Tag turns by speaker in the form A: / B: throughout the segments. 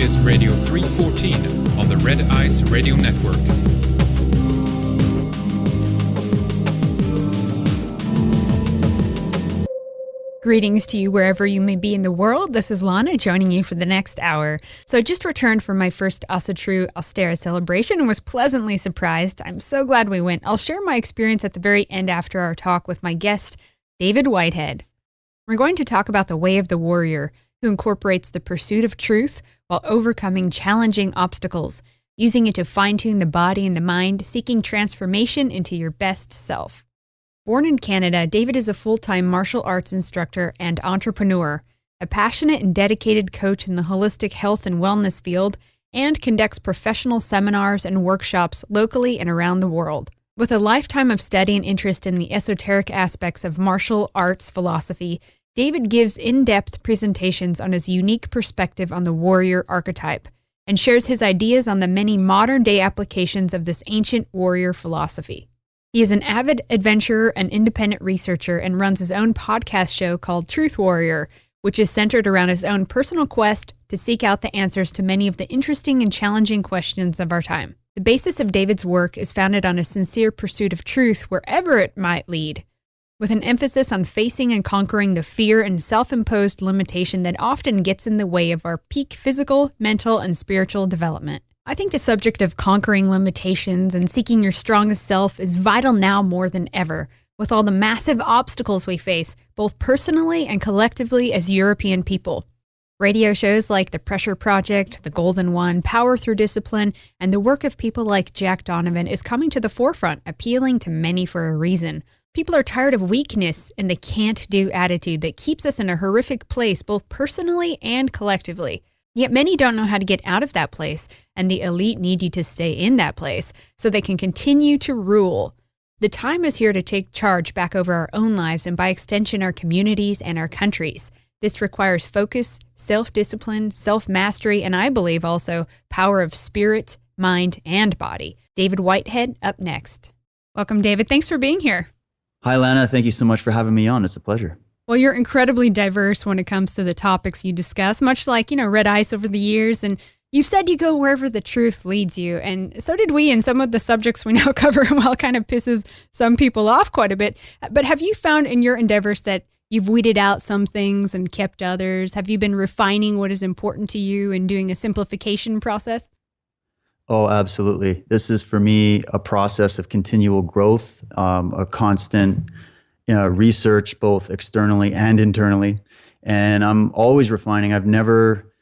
A: is Radio 314 on the Red Ice Radio Network.
B: Greetings to you wherever you may be in the world. This is Lana joining you for the next hour. So I just returned from my first Asatru Austera celebration and was pleasantly surprised. I'm so glad we went. I'll share my experience at the very end after our talk with my guest, David Whitehead. We're going to talk about the way of the warrior, who incorporates the pursuit of truth while overcoming challenging obstacles, using it to fine-tune the body and the mind, seeking transformation into your best self. Born in Canada, David is a full-time martial arts instructor and entrepreneur, a passionate and dedicated coach in the holistic health and wellness field, and conducts professional seminars and workshops locally and around the world. With a lifetime of study and interest in the esoteric aspects of martial arts philosophy, David gives in-depth presentations on his unique perspective on the warrior archetype and shares his ideas on the many modern-day applications of this ancient warrior philosophy. He is an avid adventurer and independent researcher and runs his own podcast show called Truth Warrior, which is centered around his own personal quest to seek out the answers to many of the interesting and challenging questions of our time. The basis of David's work is founded on a sincere pursuit of truth wherever it might lead, with an emphasis on facing and conquering the fear and self-imposed limitation that often gets in the way of our peak physical, mental, and spiritual development. I think the subject of conquering limitations and seeking your strongest self is vital now more than ever, with all the massive obstacles we face, both personally and collectively as European people. Radio shows like The Pressure Project, The Golden One, Power Through Discipline, and the work of people like Jack Donovan is coming to the forefront, appealing to many for a reason. People are tired of weakness and the can't-do attitude that keeps us in a horrific place both personally and collectively. Yet many don't know how to get out of that place, and the elite need you to stay in that place so they can continue to rule. The time is here to take charge back over our own lives and by extension our communities and our countries. This requires focus, self-discipline, self-mastery, and I believe also power of spirit, mind, and body. David Whitehead up next. Welcome, David. Thanks for being here.
C: Hi, Lana. Thank you so much for having me on. It's a pleasure.
B: Well, you're incredibly diverse when it comes to the topics you discuss, much like, Red Ice over the years. And you've said you go wherever the truth leads you. And so did we. And some of the subjects we now cover, well, kind of pisses some people off quite a bit. But have you found in your endeavors that you've weeded out some things and kept others? Have you been refining what is important to you and doing a simplification process?
C: Oh, absolutely. This is, for me, a process of continual growth, a constant research, both externally and internally. And I'm always refining. I've never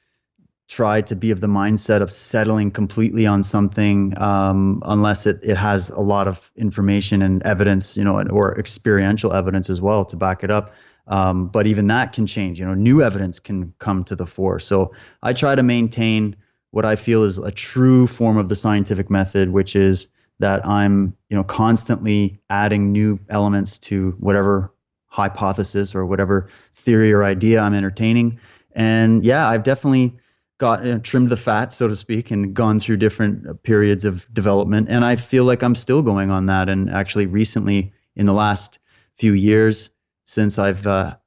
C: tried to be of the mindset of settling completely on something unless it has a lot of information and evidence, or experiential evidence as well to back it up. But even that can change. New evidence can come to the fore. So I try to maintain what I feel is a true form of the scientific method, which is that I'm, constantly adding new elements to whatever hypothesis or whatever theory or idea I'm entertaining. And yeah, I've definitely trimmed the fat, so to speak, and gone through different periods of development. And I feel like I'm still going on that. And actually recently, in the last few years, since I've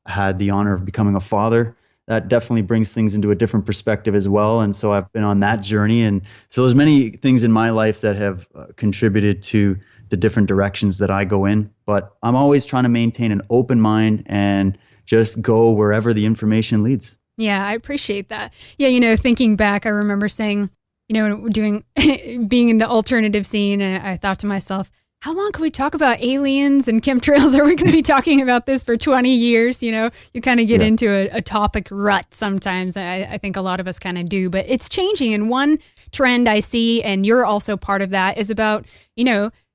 C: had the honor of becoming a father, that definitely brings things into a different perspective as well. And so I've been on that journey. And so there's many things in my life that have contributed to the different directions that I go in. But I'm always trying to maintain an open mind and just go wherever the information leads.
B: Yeah, I appreciate that. Yeah, thinking back, I remember saying, being in the alternative scene, and I thought to myself, how long can we talk about aliens and chemtrails? Are we going to be talking about this for 20 years? You kind of get into a topic rut sometimes. I think a lot of us kind of do, but it's changing. And one trend I see, and you're also part of that, is about,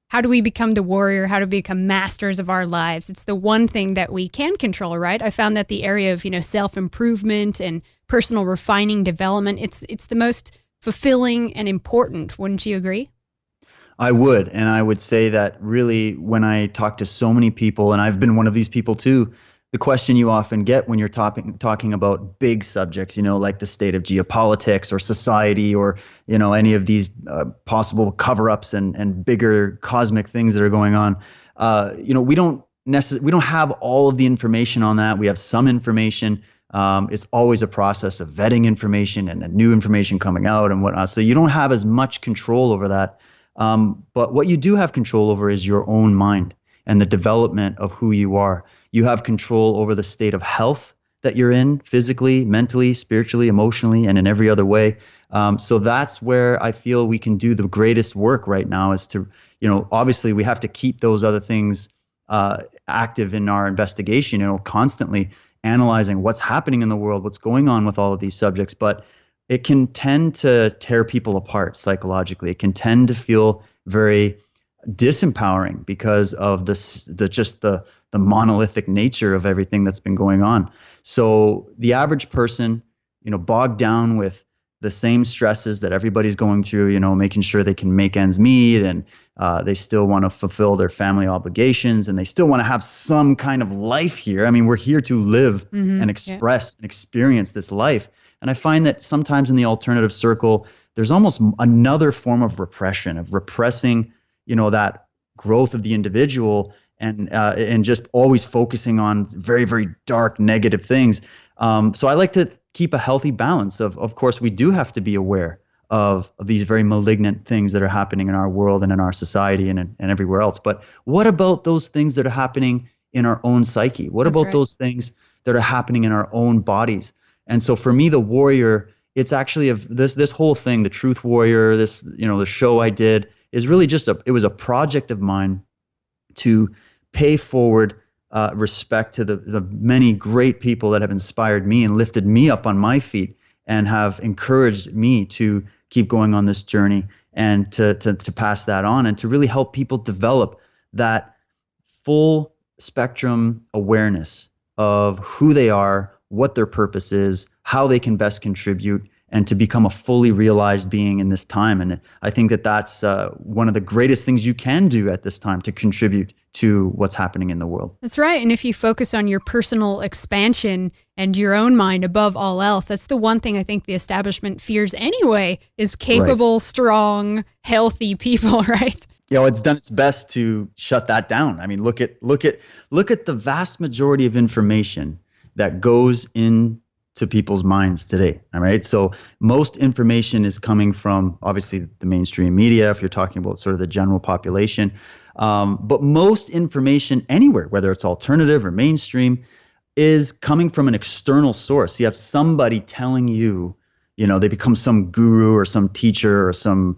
B: how do we become the warrior? How do we become masters of our lives? It's the one thing that we can control, right? I found that the area of, self-improvement and personal refining development, it's the most fulfilling and important. Wouldn't you agree?
C: I would. And I would say that really when I talk to so many people, and I've been one of these people too, the question you often get when you're talking about big subjects, like the state of geopolitics or society or, any of these possible cover-ups and bigger cosmic things that are going on, we don't have all of the information on that. We have some information. It's always a process of vetting information and new information coming out and whatnot. So you don't have as much control over that. But what you do have control over is your own mind and the development of who you are. You have control over the state of health that you're in physically, mentally, spiritually, emotionally, and in every other way. So that's where I feel we can do the greatest work right now is to, obviously we have to keep those other things active in our investigation, constantly analyzing what's happening in the world, what's going on with all of these subjects. But it can tend to tear people apart psychologically. It can tend to feel very disempowering because of the monolithic nature of everything that's been going on. So the average person, bogged down with the same stresses that everybody's going through, making sure they can make ends meet, and they still want to fulfill their family obligations, and they still want to have some kind of life here. I mean, we're here to live and express and experience this life. And I find that sometimes in the alternative circle, there's almost another form of repression, of repressing, that growth of the individual, and just always focusing on very, very dark, negative things. So I like to keep a healthy balance of course, we do have to be aware of these very malignant things that are happening in our world and in our society and everywhere else. But what about those things that are happening in our own psyche? What about those things that are happening in our own bodies? And so for me, the warrior, it's actually this whole thing, the Truth Warrior, the show I did is really just it was a project of mine to pay forward respect to the many great people that have inspired me and lifted me up on my feet and have encouraged me to keep going on this journey and to pass that on and to really help people develop that full spectrum awareness of who they are, what their purpose is, how they can best contribute, and to become a fully realized being in this time. And I think that that's one of the greatest things you can do at this time to contribute to what's happening in the world.
B: That's right. And if you focus on your personal expansion and your own mind above all else, that's the one thing I think the establishment fears anyway, is capable, strong, healthy people, right?
C: It's done its best to shut that down. I mean, look at the vast majority of information that goes into people's minds today. All right. So most information is coming from obviously the mainstream media, if you're talking about sort of the general population. But most information anywhere, whether it's alternative or mainstream, is coming from an external source. You have somebody telling you, they become some guru or some teacher or some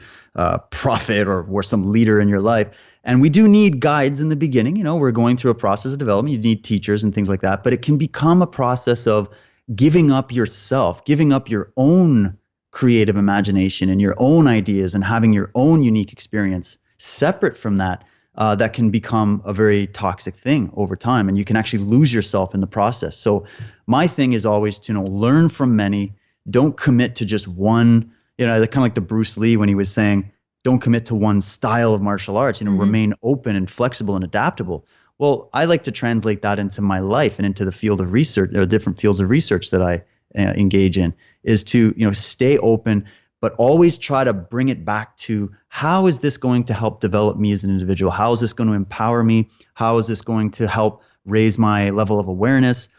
C: prophet or some leader in your life. And we do need guides in the beginning. We're going through a process of development. You need teachers and things like that. But it can become a process of giving up yourself, giving up your own creative imagination and your own ideas and having your own unique experience separate from that. That can become a very toxic thing over time, and you can actually lose yourself in the process. So my thing is always to learn from many. Don't commit to just one, kind of like the Bruce Lee when he was saying, don't commit to one style of martial arts, remain open and flexible and adaptable. Well, I like to translate that into my life and into the field of research, or different fields of research that I engage in, is to, stay open, but always try to bring it back to how is this going to help develop me as an individual? How is this going to empower me? How is this going to help raise my level of awareness,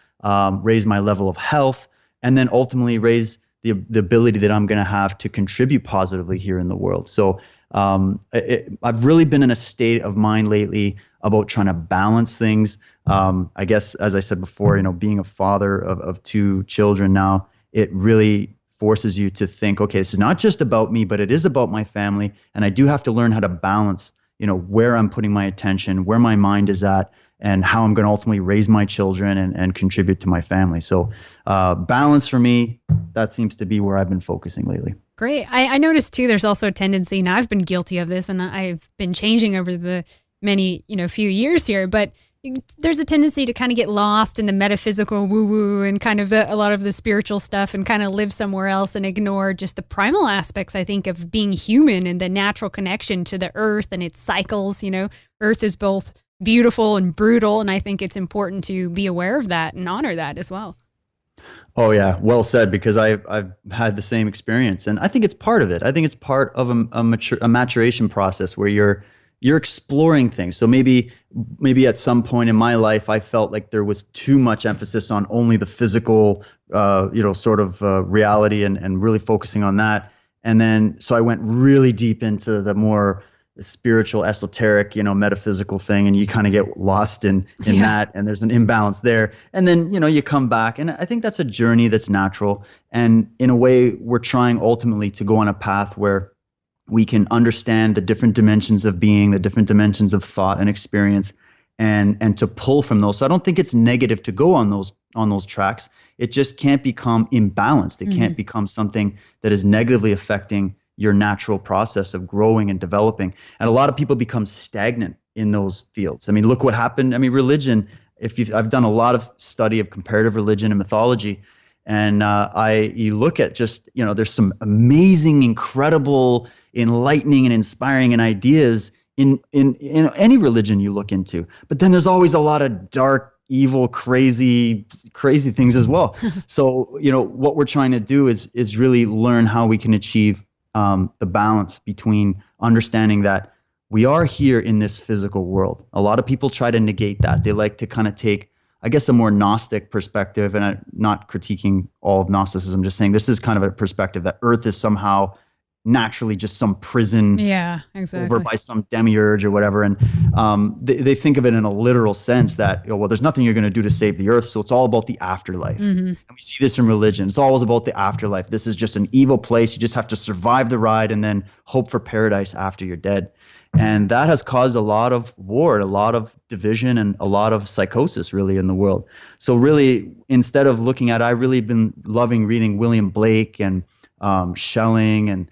C: raise my level of health, and then ultimately raise the ability that I'm going to have to contribute positively here in the world. So I've really been in a state of mind lately about trying to balance things. I guess, as I said before, being a father of two children now, it really forces you to think, okay, this is not just about me, but it is about my family. And I do have to learn how to balance, where I'm putting my attention, where my mind is at, and how I'm going to ultimately raise my children and contribute to my family. So balance for me, that seems to be where I've been focusing lately.
B: Great. I noticed too, there's also a tendency, and I've been guilty of this, and I've been changing over the many, few years here, but there's a tendency to kind of get lost in the metaphysical woo-woo and kind of a lot of the spiritual stuff and kind of live somewhere else and ignore just the primal aspects, I think, of being human and the natural connection to the earth and its cycles. Earth is both beautiful and brutal, and I think it's important to be aware of that and honor that as well.
C: Oh yeah, well said, because I've had the same experience, and I think it's part of it. I think it's part of a maturation process where you're you're exploring things. So maybe at some point in my life, I felt like there was too much emphasis on only the physical, sort of reality, and really focusing on that. And then so I went really deep into the more spiritual, esoteric, metaphysical thing, and you kind of get lost in that, and there's an imbalance there. And then, you come back, and I think that's a journey that's natural. And in a way, we're trying ultimately to go on a path where we can understand the different dimensions of being, the different dimensions of thought and experience, and to pull from those. So I don't think it's negative to go on those tracks. It just can't become imbalanced. It can't become something that is negatively affecting your natural process of growing and developing. And a lot of people become stagnant in those fields. I mean, look what happened. I mean, religion, I've done a lot of study of comparative religion and mythology, and you look at just, there's some amazing, incredible, enlightening and inspiring and ideas in any religion you look into. But then there's always a lot of dark, evil, crazy things as well. So, what we're trying to do is really learn how we can achieve the balance between understanding that we are here in this physical world. A lot of people try to negate that. They like to kind of take, I guess, a more Gnostic perspective, and I'm not critiquing all of Gnosticism, just saying this is kind of a perspective that Earth is somehow naturally just some prison over by some demiurge or whatever. And they think of it in a literal sense that, well, there's nothing you're going to do to save the Earth, so it's all about the afterlife. And we see this in religion. It's always about the afterlife. This is just an evil place. You just have to survive the ride and then hope for paradise after you're dead. And that has caused a lot of war, a lot of division, and a lot of psychosis really in the world. So really, instead of looking at, I've really been loving reading William Blake and Schelling and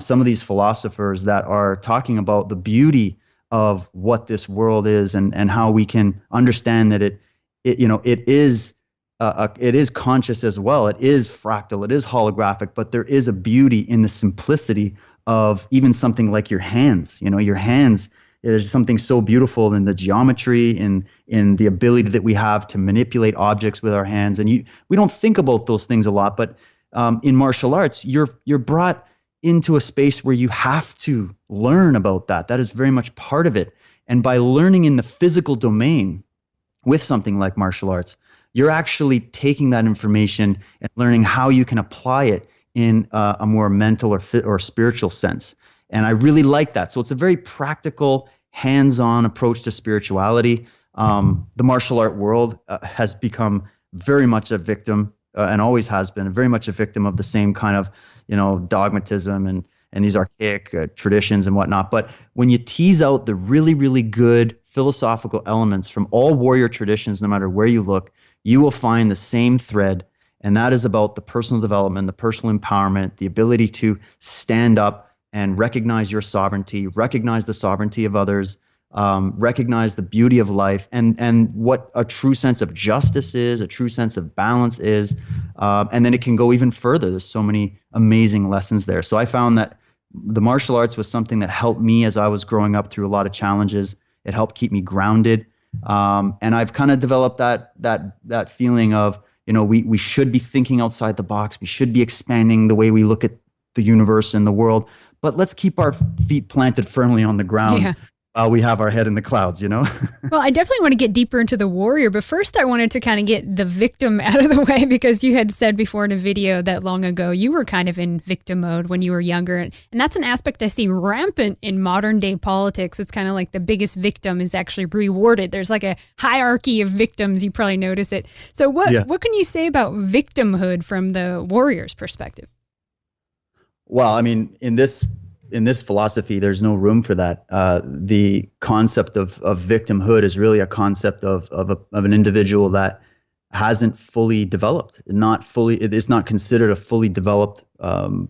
C: some of these philosophers that are talking about the beauty of what this world is, and how we can understand that it is conscious as well. It is fractal. It is holographic, but there is a beauty in the simplicity of even something like your hands. Your hands, there's something so beautiful in the geometry, in the ability that we have to manipulate objects with our hands. And we don't think about those things a lot, but in martial arts, you're brought into a space where you have to learn about that. That is very much part of it. And by learning in the physical domain with something like martial arts, you're actually taking that information and learning how you can apply it in a more mental or spiritual sense. And I really like that. So it's a very practical, hands-on approach to spirituality. The martial art world has become very much a victim, and always has been very much a victim of the same kind of, dogmatism and these archaic traditions and whatnot. But when you tease out the really, really good philosophical elements from all warrior traditions, no matter where you look, you will find the same thread. And that is about the personal development, the personal empowerment, the ability to stand up and recognize your sovereignty, recognize the sovereignty of others, recognize the beauty of life, and what a true sense of justice is, a true sense of balance is. And then it can go even further. There's so many amazing lessons there. So I found that the martial arts was something that helped me as I was growing up through a lot of challenges. It helped keep me grounded. And I've kind of developed that feeling of, we should be thinking outside the box. We should be expanding the way we look at the universe and the world. But let's keep our feet planted firmly on the ground. Yeah. We have our head in the clouds,
B: Well, I definitely want to get deeper into the warrior, but first I wanted to kind of get the victim out of the way, because you had said before in a video that long ago you were kind of in victim mode when you were younger. And that's an aspect I see rampant in modern day politics. It's kind of like the biggest victim is actually rewarded. There's like a hierarchy of victims. You probably notice it. So what can you say about victimhood from the warrior's perspective?
C: Well, I mean, in this philosophy, there's no room for that. The concept of victimhood is really a concept of an individual that hasn't fully developed, it is not considered a fully developed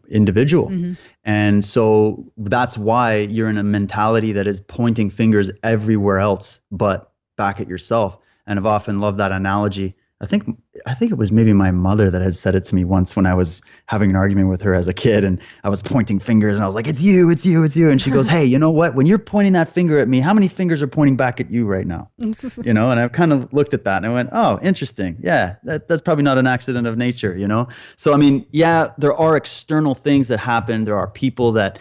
C: individual. Mm-hmm. And so that's why you're in a mentality that is pointing fingers everywhere else but back at yourself. And I've often loved that analogy. I think it was maybe my mother that had said it to me once when I was having an argument with her as a kid, and I was pointing fingers and I was like, it's you. And she goes, hey, you know what? When you're pointing that finger at me, how many fingers are pointing back at you right now? And I've kind of looked at that and I went, oh, interesting. Yeah, that's probably not an accident of nature, So, I mean, yeah, there are external things that happen. There are people that,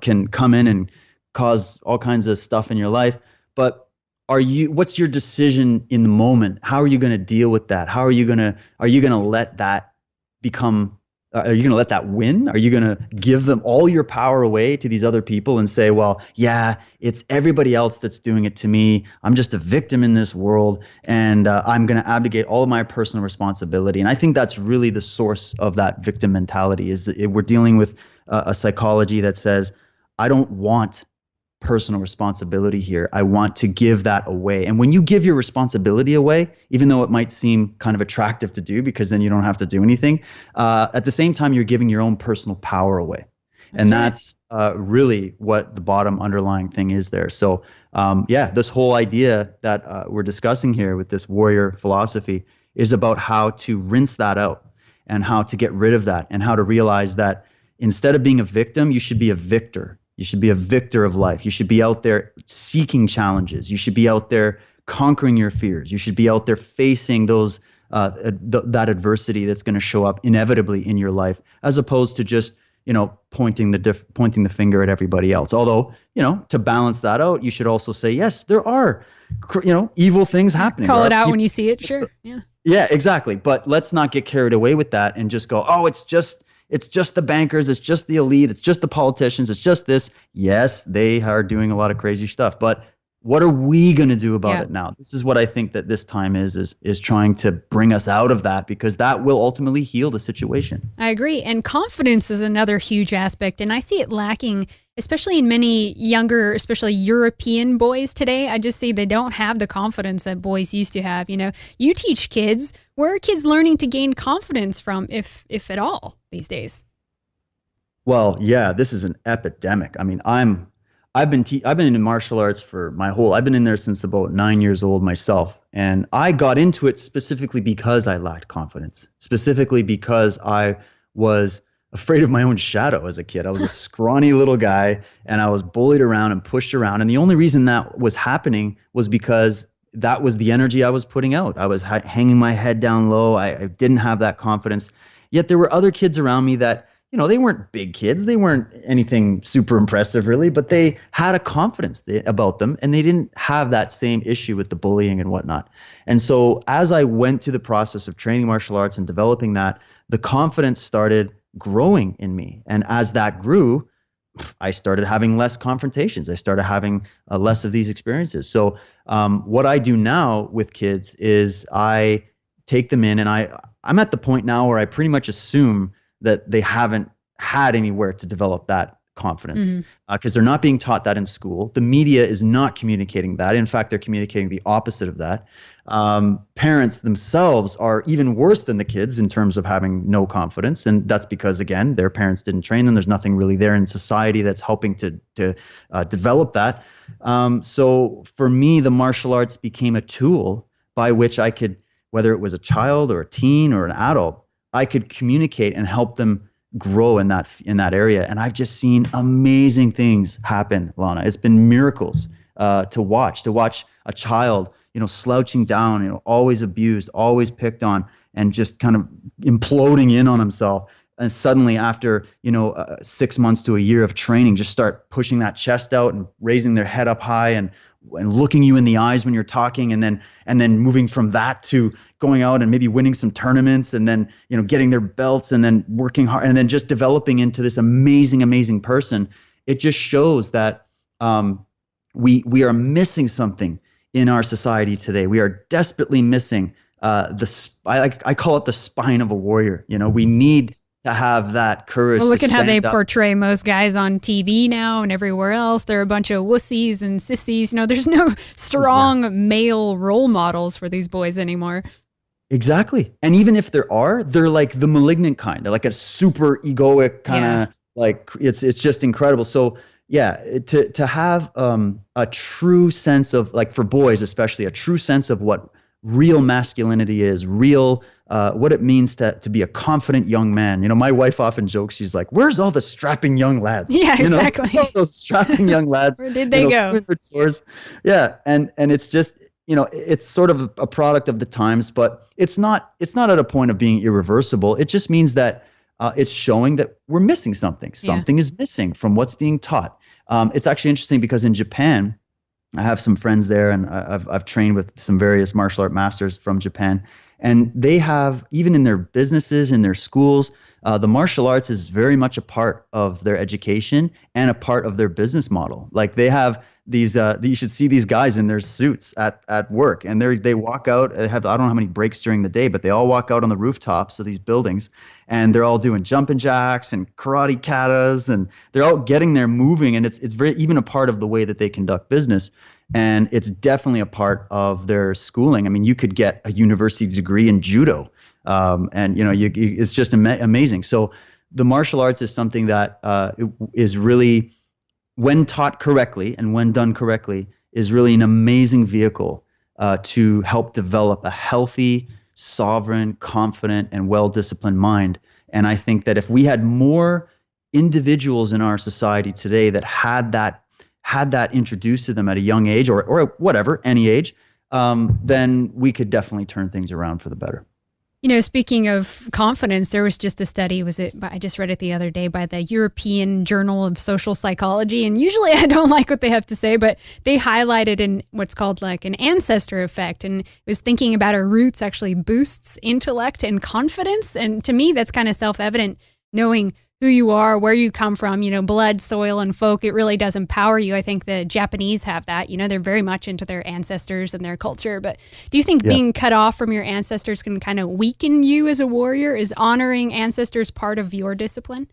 C: can come in and cause all kinds of stuff in your life. But what's your decision in the moment? How are you going to deal with that? Are you going to let that become, are you going to let that win? Are you going to give them all your power away to these other people and say, well, yeah, it's everybody else that's doing it to me. I'm just a victim in this world, and I'm going to abdicate all of my personal responsibility. And I think that's really the source of that victim mentality, is that we're dealing with a psychology that says, I don't want personal responsibility here. I want to give that away. And when you give your responsibility away, even though it might seem kind of attractive to do because then you don't have to do anything, at the same time, you're giving your own personal power away. That's really what the bottom underlying thing is there. So this whole idea that we're discussing here with this warrior philosophy is about how to rinse that out and how to get rid of that and how to realize that instead of being a victim, you should be a victor. You should be a victor of life. You should be out there seeking challenges. You should be out there conquering your fears. You should be out there facing those that adversity that's going to show up inevitably in your life, as opposed to just pointing the finger at everybody else. Although to balance that out, you should also say, yes, there are evil things happening.
B: Call it out when you see it. Sure.
C: Yeah, exactly. But let's not get carried away with that and just go, oh, it's just the bankers, it's just the elite, it's just the politicians, it's just this. Yes, they are doing a lot of crazy stuff, but what are we going to do about it now? This is what I think that this time is trying to bring us out of that, because that will ultimately heal the situation.
B: I agree. And confidence is another huge aspect. And I see it lacking, especially in many younger, especially European boys today. I just see they don't have the confidence that boys used to have. You teach kids. Where are kids learning to gain confidence from, if at all, these days?
C: Well, yeah, this is an epidemic. I mean, I've been in martial arts I've been in there since about 9 years old myself. And I got into it specifically because I lacked confidence, specifically because I was afraid of my own shadow as a kid. I was a scrawny little guy, and I was bullied around and pushed around. And the only reason that was happening was because that was the energy I was putting out. I was hanging my head down low. I didn't have that confidence. Yet there were other kids around me that, they weren't big kids. They weren't anything super impressive, really, but they had a confidence about them, and they didn't have that same issue with the bullying and whatnot. And so as I went through the process of training martial arts and developing that, the confidence started growing in me. And as that grew, I started having less confrontations. I started having less of these experiences. So what I do now with kids is I take them in, and I'm at the point now where I pretty much assume that they haven't had anywhere to develop that confidence, because they're not being taught that in school. The media is not communicating that. In fact, they're communicating the opposite of that. Parents themselves are even worse than the kids in terms of having no confidence. And that's because, again, their parents didn't train them. There's nothing really there in society that's helping to develop that. So for me, the martial arts became a tool by which I could, whether it was a child or a teen or an adult, I could communicate and help them grow in that area. And I've just seen amazing things happen, Lana. It's been miracles to watch a child, slouching down, always abused, always picked on, and just kind of imploding in on himself. And suddenly after, 6 months to a year of training, just start pushing that chest out and raising their head up high and looking you in the eyes when you're talking, and then moving from that to going out and maybe winning some tournaments, and then getting their belts, and then working hard, and then just developing into this amazing person. It just shows that we are missing something in our society today. We are desperately missing I call it the spine of a warrior. We need to have that courage.
B: Well, look at how they portray most guys on TV now and everywhere else. They're a bunch of wussies and sissies. There's no strong male role models for these boys anymore.
C: Exactly. And even if there are, they're like the malignant kind. They're like a super egoic kind of it's just incredible. So yeah, to have a true sense of, like, for boys especially, a true sense of what real masculinity is, what it means to be a confident young man. My wife often jokes, she's like, where's all the strapping young lads?
B: Yeah, exactly.
C: All those strapping young lads.
B: Where did they go?
C: Doing their chores. Yeah. And it's just, it's sort of a product of the times, but it's not at a point of being irreversible. It just means that it's showing that we're missing something. Something is missing from what's being taught. It's actually interesting because in Japan, I have some friends there, and I've trained with some various martial art masters from Japan, and they have, even in their businesses, in their schools, the martial arts is very much a part of their education and a part of their business model. Like they have these, you should see these guys in their suits at work, and they walk out. They have, I don't know how many breaks during the day, but they all walk out on the rooftops of these buildings, and they're all doing jumping jacks and karate katas, and they're all getting there moving, and it's very even a part of the way that they conduct business. And it's definitely a part of their schooling. I mean, you could get a university degree in judo, and it's just amazing. So the martial arts is something that is really, when taught correctly and when done correctly, is really an amazing vehicle to help develop a healthy, sovereign, confident, and well-disciplined mind. And I think that if we had more individuals in our society today that had that introduced to them at a young age, or whatever, any age, then we could definitely turn things around for the better.
B: Speaking of confidence, there was just a study, I just read it the other day, by the European Journal of Social Psychology. And usually I don't like what they have to say, but they highlighted in what's called like an ancestor effect. And it was thinking about our roots actually boosts intellect and confidence. And to me, that's kind of self-evident, knowing who you are, where you come from, blood, soil, and folk. It really does empower you. I think the Japanese have that. They're very much into their ancestors and their culture. But do you think being cut off from your ancestors can kind of weaken you as a warrior? Is honoring ancestors part of your discipline?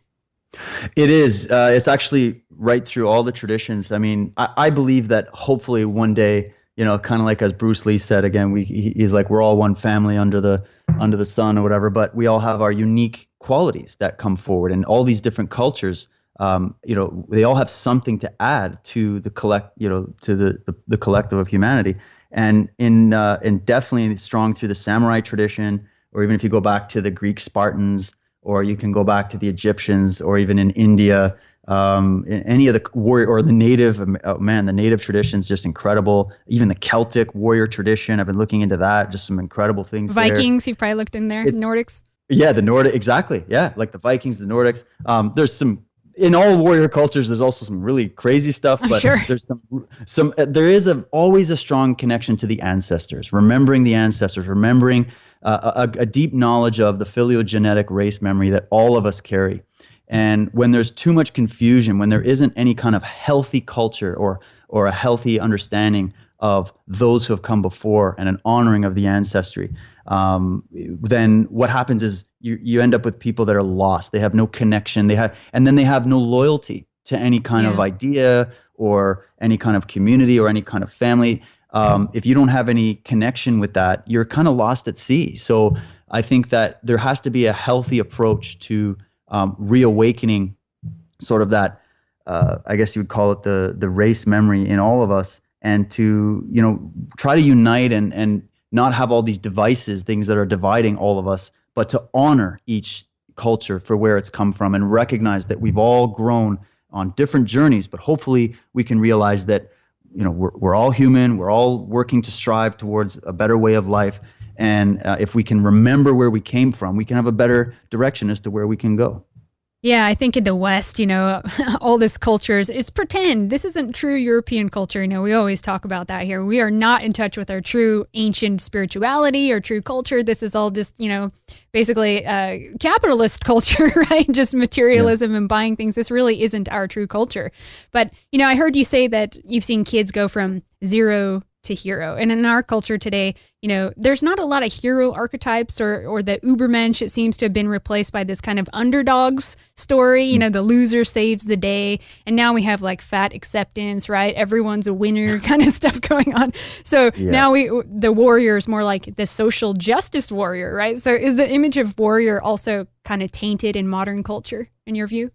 C: It is. It's actually right through all the traditions. I mean, I believe that hopefully one day, kind of like as Bruce Lee said, again, he's like, we're all one family under the sun or whatever, but we all have our unique qualities that come forward, and all these different cultures, they all have something to add to the the collective of humanity. And in definitely strong through the samurai tradition, or even if you go back to the Greek Spartans, or you can go back to the Egyptians, or even in India, in any of the warrior or the native, the native tradition is just incredible. Even the Celtic warrior tradition, I've been looking into that, just some incredible things.
B: Vikings, you've probably looked in there. Nordics.
C: Yeah, the Nordic, exactly. Yeah, like the Vikings, the Nordics. There's some, in all warrior cultures, there's also some really crazy stuff, but
B: sure.
C: There's there is always a strong connection to the ancestors, remembering the ancestors, remembering a deep knowledge of the phylogenetic race memory that all of us carry. And when there's too much confusion, when there isn't any kind of healthy culture or a healthy understanding of those who have come before and an honoring of the ancestry, then what happens is you end up with people that are lost. They have no connection. And then they have no loyalty to any kind of idea or any kind of community or any kind of family. If you don't have any connection with that, you're kind of lost at sea. So I think that there has to be a healthy approach to reawakening sort of that, I guess you would call it the race memory in all of us, and to, try to unite and not have all these devices, things that are dividing all of us, but to honor each culture for where it's come from and recognize that we've all grown on different journeys, but hopefully we can realize that, we're all human, we're all working to strive towards a better way of life. And if we can remember where we came from, we can have a better direction as to where we can go.
B: Yeah, I think in the West, all this culture it's pretend. This isn't true European culture. We always talk about that here. We are not in touch with our true ancient spirituality or true culture. This is all just, basically capitalist culture, right? Just materialism and buying things. This really isn't our true culture. But, I heard you say that you've seen kids go from zero to hero. And in our culture today, there's not a lot of hero archetypes or the Ubermensch. It seems to have been replaced by this kind of underdogs story, the loser saves the day. And now we have like fat acceptance, right? Everyone's a winner kind of stuff going on. So now the warrior is more like the social justice warrior, right? So is the image of warrior also kind of tainted in modern culture in your view?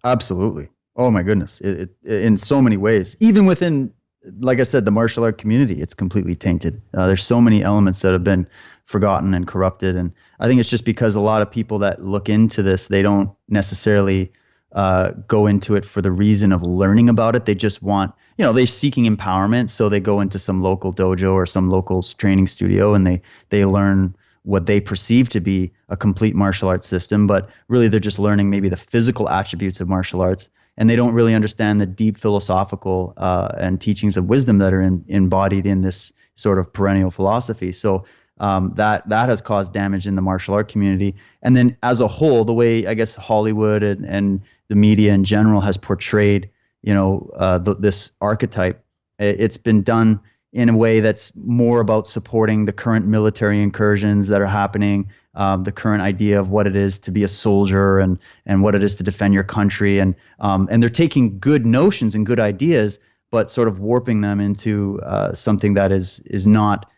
C: Absolutely. Oh my goodness. It in so many ways, even within, like I said, the martial art community, it's completely tainted. There's so many elements that have been forgotten and corrupted. And I think it's just because a lot of people that look into this, they don't necessarily go into it for the reason of learning about it. They just want, they're seeking empowerment. So they go into some local dojo or some local training studio and they learn what they perceive to be a complete martial arts system. But really, they're just learning maybe the physical attributes of martial arts. and they don't really understand the deep philosophical and teachings of wisdom that are embodied in this sort of perennial philosophy. So that has caused damage in the martial art community. And then as a whole, the way I guess Hollywood and the media in general has portrayed, this archetype, it's been done in a way that's more about supporting the current military incursions that are happening, the current idea of what it is to be a soldier and what it is to defend your country. And they're taking good notions and good ideas, but sort of warping them into something that is not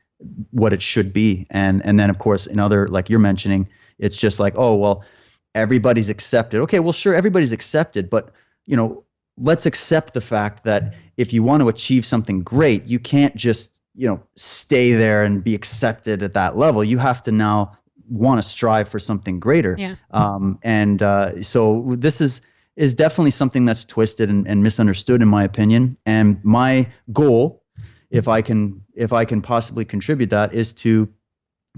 C: what it should be. And then, of course, in other, like you're mentioning, it's just like, oh, well, everybody's accepted. Okay, well, sure, everybody's accepted, but, let's accept the fact that if you want to achieve something great, you can't just, stay there and be accepted at that level. You have to now want to strive for something greater.
B: Yeah.
C: So this is definitely something that's twisted and misunderstood, in my opinion. And my goal, if I can possibly contribute that, is to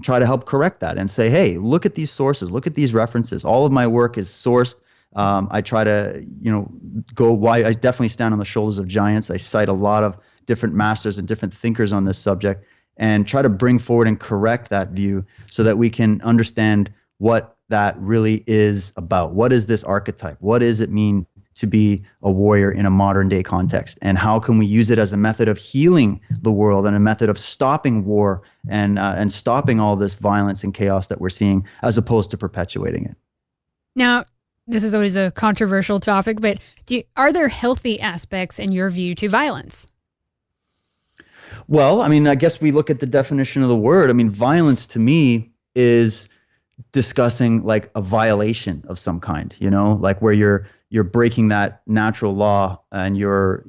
C: try to help correct that and say, hey, look at these sources, look at these references. All of my work is sourced. I try to, I definitely stand on the shoulders of giants. I cite a lot of different masters and different thinkers on this subject and try to bring forward and correct that view so that we can understand what that really is about. What is this archetype? What does it mean to be a warrior in a modern day context? And how can we use it as a method of healing the world and a method of stopping war and stopping all this violence and chaos that we're seeing, as opposed to perpetuating it?
B: Now, this is always a controversial topic, but are there healthy aspects, in your view, to violence?
C: Well, I mean, I guess we look at the definition of the word. I mean, violence to me is discussing like a violation of some kind, like where you're breaking that natural law and you're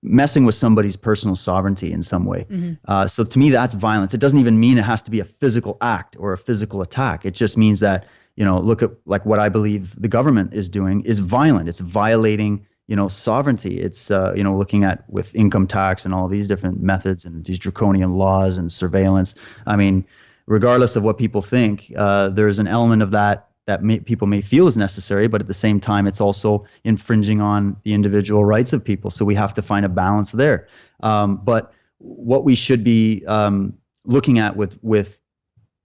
C: messing with somebody's personal sovereignty in some way. Mm-hmm. So to me, that's violence. It doesn't even mean it has to be a physical act or a physical attack. It just means that, look at like what I believe the government is doing is violent. It's violating, sovereignty. It's, looking at with income tax and all these different methods and these draconian laws and surveillance. I mean, regardless of what people think, there's an element of that people may feel is necessary, but at the same time, it's also infringing on the individual rights of people. So we have to find a balance there. But what we should be looking at with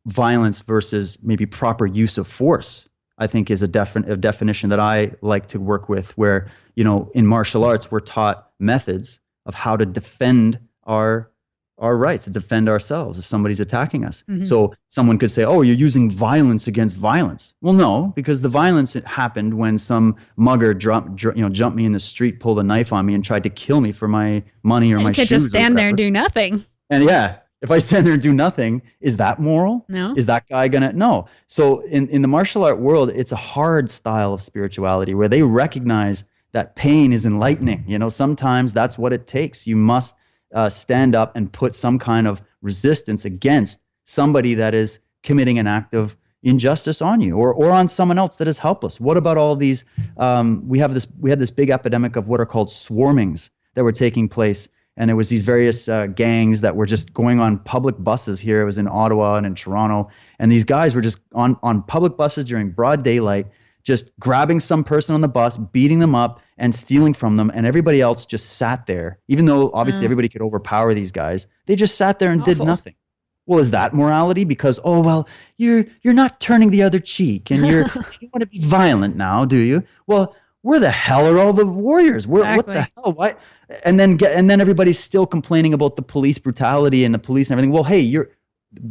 C: violence versus maybe proper use of force, I think, is a definition that I like to work with, where, in martial arts, we're taught methods of how to defend our rights, to defend ourselves if somebody's attacking us. Mm-hmm. So someone could say, oh, you're using violence against violence. Well, no, because the violence happened when some mugger jumped me in the street, pulled a knife on me and tried to kill me for my money or my shoes.
B: You could just stand there and do nothing.
C: And yeah, if I stand there and do nothing, is that moral?
B: No.
C: Is that guy gonna? No. So in the martial art world, it's a hard style of spirituality where they recognize that pain is enlightening. Sometimes that's what it takes. You must stand up and put some kind of resistance against somebody that is committing an act of injustice on you or on someone else that is helpless. What about all these? We had this big epidemic of what are called swarmings that were taking place, and there was these various gangs that were just going on public buses here. It was in Ottawa and in Toronto, and these guys were just on public buses during broad daylight, just grabbing some person on the bus, beating them up, and stealing from them, and everybody else just sat there. Even though obviously everybody could overpower these guys, they just sat there and did nothing. Well, is that morality? Because, oh, well, you're not turning the other cheek, and you want to be violent now, do you? Well, where the hell are all the warriors?
B: Exactly.
C: What the hell? Why? And then everybody's still complaining about the police brutality and the police and everything. Well, hey,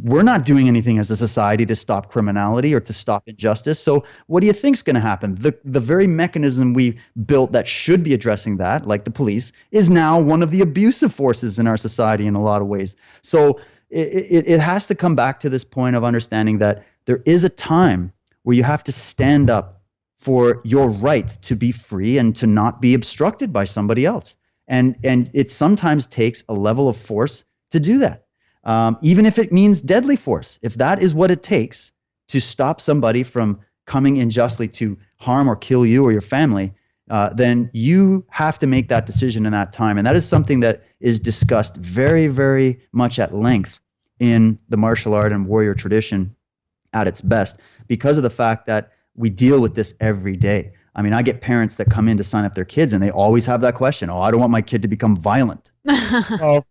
C: we're not doing anything as a society to stop criminality or to stop injustice. So what do you think's going to happen? The very mechanism we built that should be addressing that, like the police, is now one of the abusive forces in our society in a lot of ways. So it has to come back to this point of understanding that there is a time where you have to stand up for your right to be free and to not be obstructed by somebody else. And it sometimes takes a level of force to do that. Even if it means deadly force, if that is what it takes to stop somebody from coming unjustly to harm or kill you or your family, then you have to make that decision in that time. And that is something that is discussed very, very much at length in the martial art and warrior tradition at its best, because of the fact that we deal with this every day. I mean, I get parents that come in to sign up their kids and they always have that question. Oh, I don't want my kid to become violent. Well,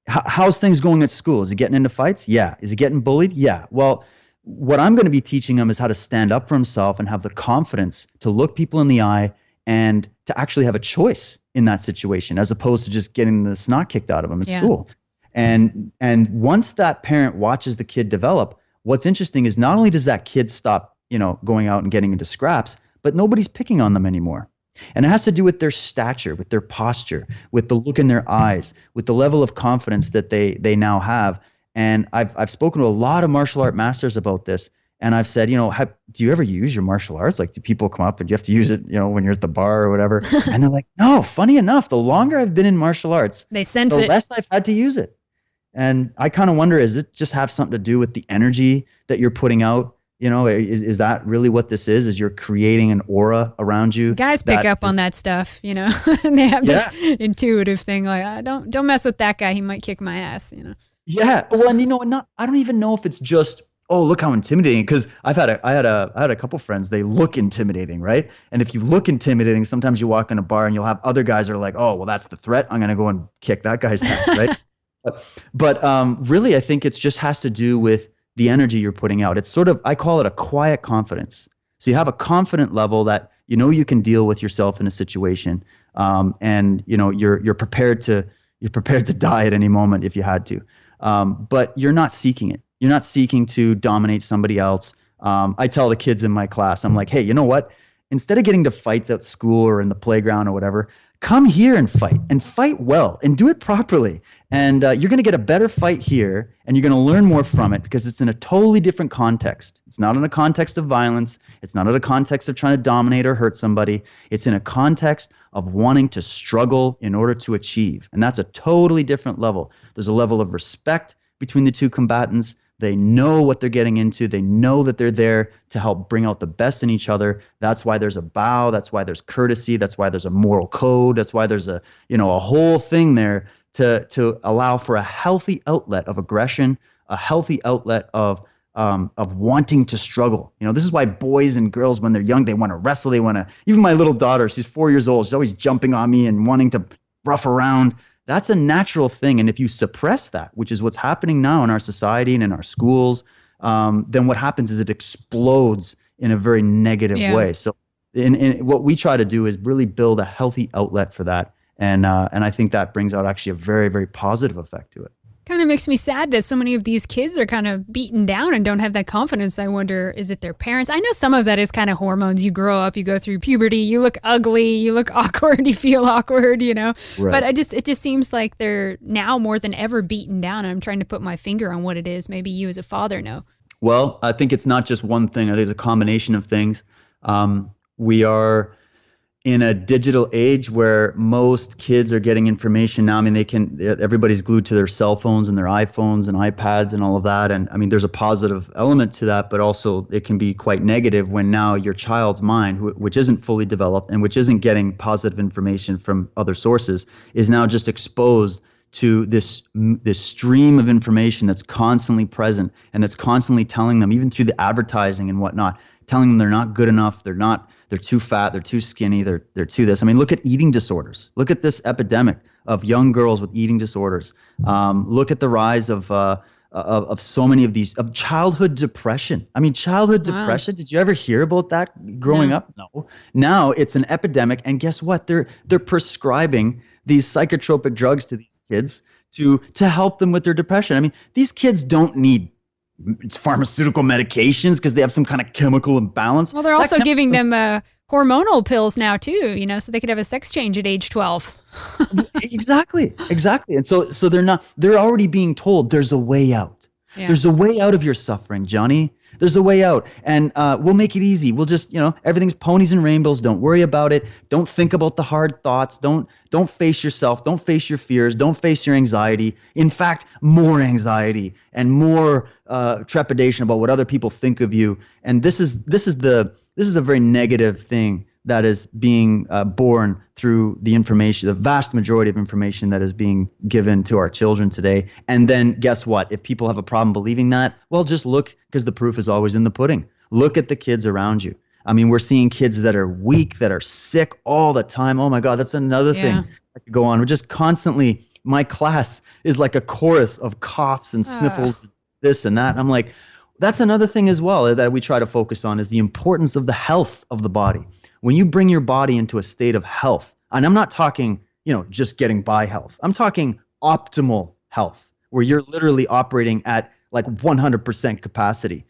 C: how's things going at school? Is he getting into fights? Yeah. Is he getting bullied? Yeah. Well, what I'm going to be teaching him is how to stand up for himself and have the confidence to look people in the eye and to actually have a choice in that situation, as opposed to just getting the snot kicked out of him at school. And once that parent watches the kid develop, what's interesting is not only does that kid stop, going out and getting into scraps, but nobody's picking on them anymore. And it has to do with their stature, with their posture, with the look in their eyes, with the level of confidence that they now have. And I've spoken to a lot of martial art masters about this. And I've said, do you ever use your martial arts? Like, do people come up and you have to use it, when you're at the bar or whatever? And they're like, no, funny enough, the longer I've been in martial arts,
B: they sense
C: the
B: it.
C: less I've had to use it. And I kind of wonder, does it just have something to do with the energy that you're putting out? Is that really what this is? Is you're creating an aura around you?
B: Guys pick up on that stuff, and they have this intuitive thing like, don't mess with that guy. He might kick my ass,
C: Yeah. Well, and I don't even know if it's just, oh, look how intimidating. Because I had a couple friends. They look intimidating, right? And if you look intimidating, sometimes you walk in a bar and you'll have other guys that are like, oh, well, that's the threat. I'm gonna go and kick that guy's ass, right? But really, I think it just has to do with the energy you're putting out. It's sort of, I call it a quiet confidence. So you have a confident level that you can deal with yourself in a situation, and you're prepared to die at any moment if you had to. But you're not seeking it. You're not seeking to dominate somebody else. I tell the kids in my class, I'm like, hey, you know what? Instead of getting to fights at school or in the playground or whatever, come here and fight well and do it properly. And you're going to get a better fight here, and you're going to learn more from it because it's in a totally different context. It's not in a context of violence. It's not in a context of trying to dominate or hurt somebody. It's in a context of wanting to struggle in order to achieve. And that's a totally different level. There's a level of respect between the two combatants. They know what they're getting into. They know that they're there to help bring out the best in each other. That's why there's a bow. That's why there's courtesy. That's why there's a moral code. That's why there's a whole thing there to allow for a healthy outlet of aggression, a healthy outlet of wanting to struggle. This is why boys and girls, when they're young, they want to wrestle. They want to. Even my little daughter, she's 4 years old. She's always jumping on me and wanting to rough around. That's a natural thing. And if you suppress that, which is what's happening now in our society and in our schools, then what happens is it explodes in a very negative way. So in what we try to do is really build a healthy outlet for that. And I think that brings out actually a very, very positive effect to it.
B: Kind of makes me sad that so many of these kids are kind of beaten down and don't have that confidence. I wonder, is it their parents? I know some of that is kind of hormones. You grow up, you go through puberty, you look ugly, you look awkward, you feel awkward, Right. But it just seems like they're now more than ever beaten down. And I'm trying to put my finger on what it is. Maybe you as a father know.
C: Well, I think it's not just one thing. There's a combination of things. We are in a digital age where most kids are getting information now. I mean, everybody's glued to their cell phones and their iPhones and iPads and all of that. And I mean, there's a positive element to that, but also it can be quite negative when now your child's mind, which isn't fully developed and which isn't getting positive information from other sources, is now just exposed to this stream of information that's constantly present and that's constantly telling them, even through the advertising and whatnot, telling them they're not good enough, they're too fat, they're too skinny, they're too this. I mean, look at eating disorders. Look at this epidemic of young girls with eating disorders. Look at the rise of so many of these, of childhood depression. I mean, childhood depression. Did you ever hear about that growing up? No. Now it's an epidemic, and guess what? They're prescribing these psychotropic drugs to these kids to help them with their depression. I mean, these kids don't need pharmaceutical medications because they have some kind of chemical imbalance.
B: Well, they're also giving them hormonal pills now too, so they could have a sex change at age 12.
C: Exactly. And so they're already being told there's a way out. Yeah. There's a way out of your suffering, Johnny. There's a way out, and we'll make it easy. We'll just, everything's ponies and rainbows. Don't worry about it. Don't think about the hard thoughts. Don't face yourself. Don't face your fears. Don't face your anxiety. In fact, more anxiety and more trepidation about what other people think of you. And this is a very negative thing that is being born through the information, the vast majority of information that is being given to our children today. And then guess what? If people have a problem believing that, well, just look, because the proof is always in the pudding. Look at the kids around you. I mean, we're seeing kids that are weak, that are sick all the time. Oh my God, that's another thing
B: Yeah.
C: that could go on. We're just constantly, my class is like a chorus of coughs and
B: Ugh.
C: sniffles, this and that. And I'm like, that's another thing as well that we try to focus on is the importance of the health of the body. When you bring your body into a state of health, and I'm not talking, just getting by health. I'm talking optimal health, where you're literally operating at like 100% capacity.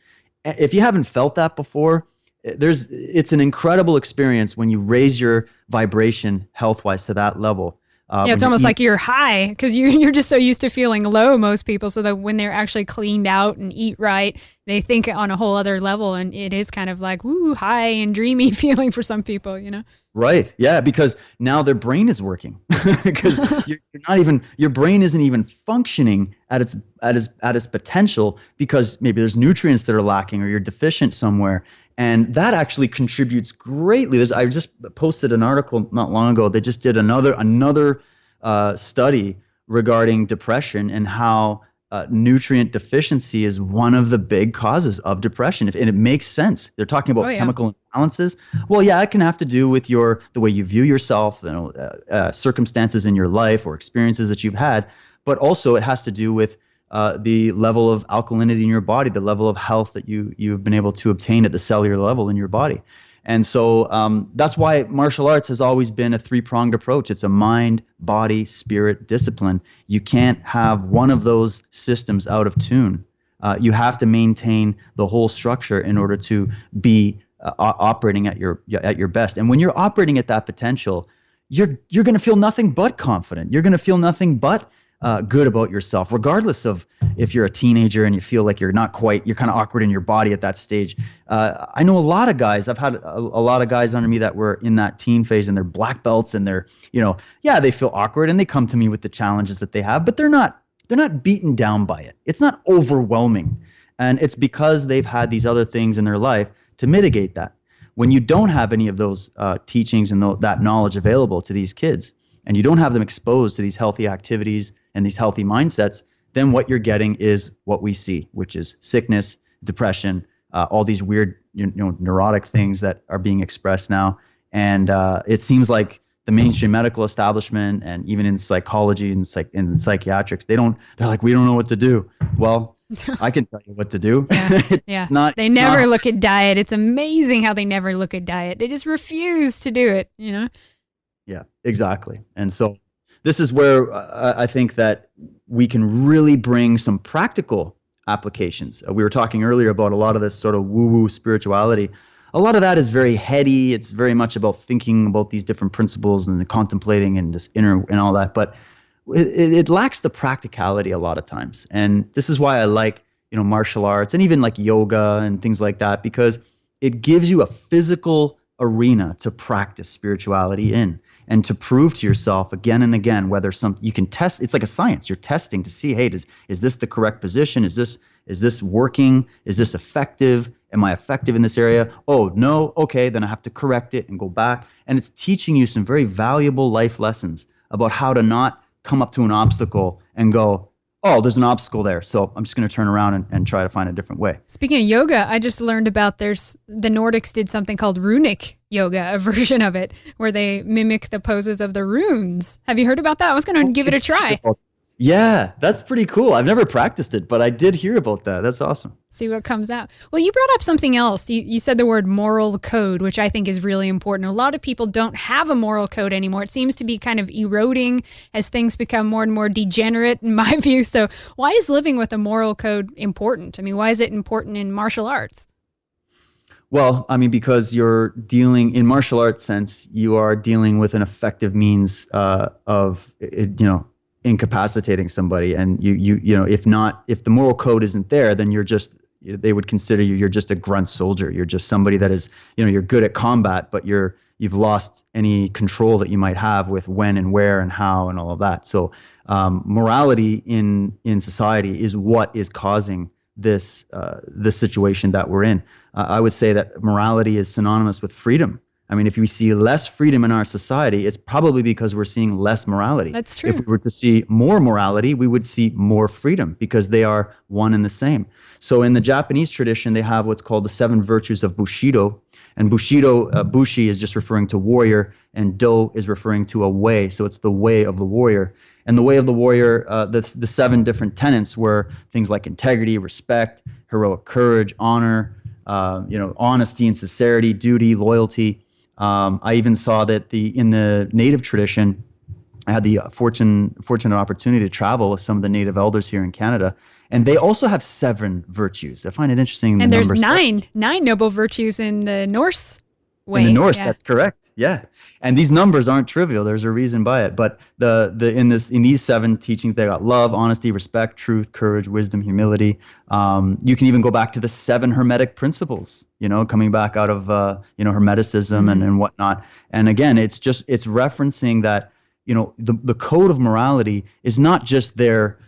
C: If you haven't felt that before, it's an incredible experience when you raise your vibration health-wise to that level.
B: Yeah,
C: When
B: it's
C: you're
B: almost
C: eating,
B: like you're high because you're just so used to feeling low, most people, so that when they're actually cleaned out and eat right, they think on a whole other level, and it is kind of like, woo, high and dreamy feeling for some people.
C: right? Yeah, because now their brain is working because you're not even your brain isn't even functioning at its potential because maybe there's nutrients that are lacking or you're deficient somewhere, and that actually contributes greatly. I just posted an article not long ago. They just did another study regarding depression and how nutrient deficiency is one of the big causes of depression. And it makes sense. They're talking about
B: Oh, yeah.
C: chemical imbalances. Well, yeah, it can have to do with the way you view yourself, circumstances in your life or experiences that you've had, but also it has to do with the level of alkalinity in your body, the level of health that you've been able to obtain at the cellular level in your body. And so that's why martial arts has always been a three-pronged approach. It's a mind, body, spirit discipline. You can't have one of those systems out of tune. You have to maintain the whole structure in order to be operating at your best. And when you're operating at that potential, you're going to feel nothing but confident. You're going to feel nothing but good about yourself, regardless of if you're a teenager and you feel like you're kind of awkward in your body at that stage. I know a lot of guys, I've had a lot of guys under me that were in that teen phase and they're black belts and they're, they feel awkward and they come to me with the challenges that they have, but they're not beaten down by it. It's not overwhelming. And it's because they've had these other things in their life to mitigate that. When you don't have any of those teachings and that knowledge available to these kids, and you don't have them exposed to these healthy activities and these healthy mindsets, then what you're getting is what we see, which is sickness, depression, all these weird, neurotic things that are being expressed now. And it seems like the mainstream medical establishment and even in psychology and in psychiatrics, they're like, we don't know what to do. Well, I can tell you what to do.
B: Yeah. They never look at diet. It's amazing how they never look at diet. They just refuse to do it,
C: Yeah, exactly. And so this is where I think that we can really bring some practical applications. We were talking earlier about a lot of this sort of woo-woo spirituality. A lot of that is very heady. It's very much about thinking about these different principles and contemplating and this inner and all that. But it lacks the practicality a lot of times. And this is why I like, martial arts and even like yoga and things like that, because it gives you a physical arena to practice spirituality in and to prove to yourself again and again whether you can test. It's like a science. You're testing to see, hey, is this the correct position? Is this working? Is this effective? Am I effective in this area? Oh, no. Okay, then I have to correct it and go back. And it's teaching you some very valuable life lessons about how to not come up to an obstacle and go, oh, there's an obstacle there, so I'm just going to turn around and try to find a different way.
B: Speaking of yoga, I just learned about the Nordics did something called runic yoga, a version of it, where they mimic the poses of the runes. Have you heard about that? I was going to give it a try.
C: Yeah, that's pretty cool. I've never practiced it, but I did hear about that. That's awesome.
B: See what comes out. Well, you brought up something else. You said the word moral code, which I think is really important. A lot of people don't have a moral code anymore. It seems to be kind of eroding as things become more and more degenerate, in my view. So why is living with a moral code important? I mean, why is it important in martial arts?
C: Well, I mean, because you're dealing in martial arts sense, you are dealing with an effective means of incapacitating somebody, and if the moral code isn't there, then they would consider you're just a grunt soldier. You're just somebody that is, you're good at combat, but you've lost any control that you might have with when and where and how and all of that. So morality in society is what is causing this situation that we're in. I would say that morality is synonymous with freedom. I mean, if we see less freedom in our society, it's probably because we're seeing less morality.
B: That's true.
C: If we were to see more morality, we would see more freedom because they are one and the same. So in the Japanese tradition, they have what's called the 7 virtues of Bushido. And Bushido, Bushi is just referring to warrior, and Do is referring to a way. So it's the way of the warrior. And the way of the warrior, the 7 different tenets were things like integrity, respect, heroic courage, honor, honesty and sincerity, duty, loyalty. I even saw that in the native tradition, I had the fortunate opportunity to travel with some of the native elders here in Canada, and they also have 7 virtues. I find it interesting.
B: And there's nine noble virtues in the Norse way.
C: In the Norse, yeah. That's correct. Yeah, and these numbers aren't trivial. There's a reason by it. But in these 7 teachings, they got love, honesty, respect, truth, courage, wisdom, humility. You can even go back to the 7 Hermetic principles. Coming back out of Hermeticism and whatnot. And again, it's referencing that. The code of morality is not just there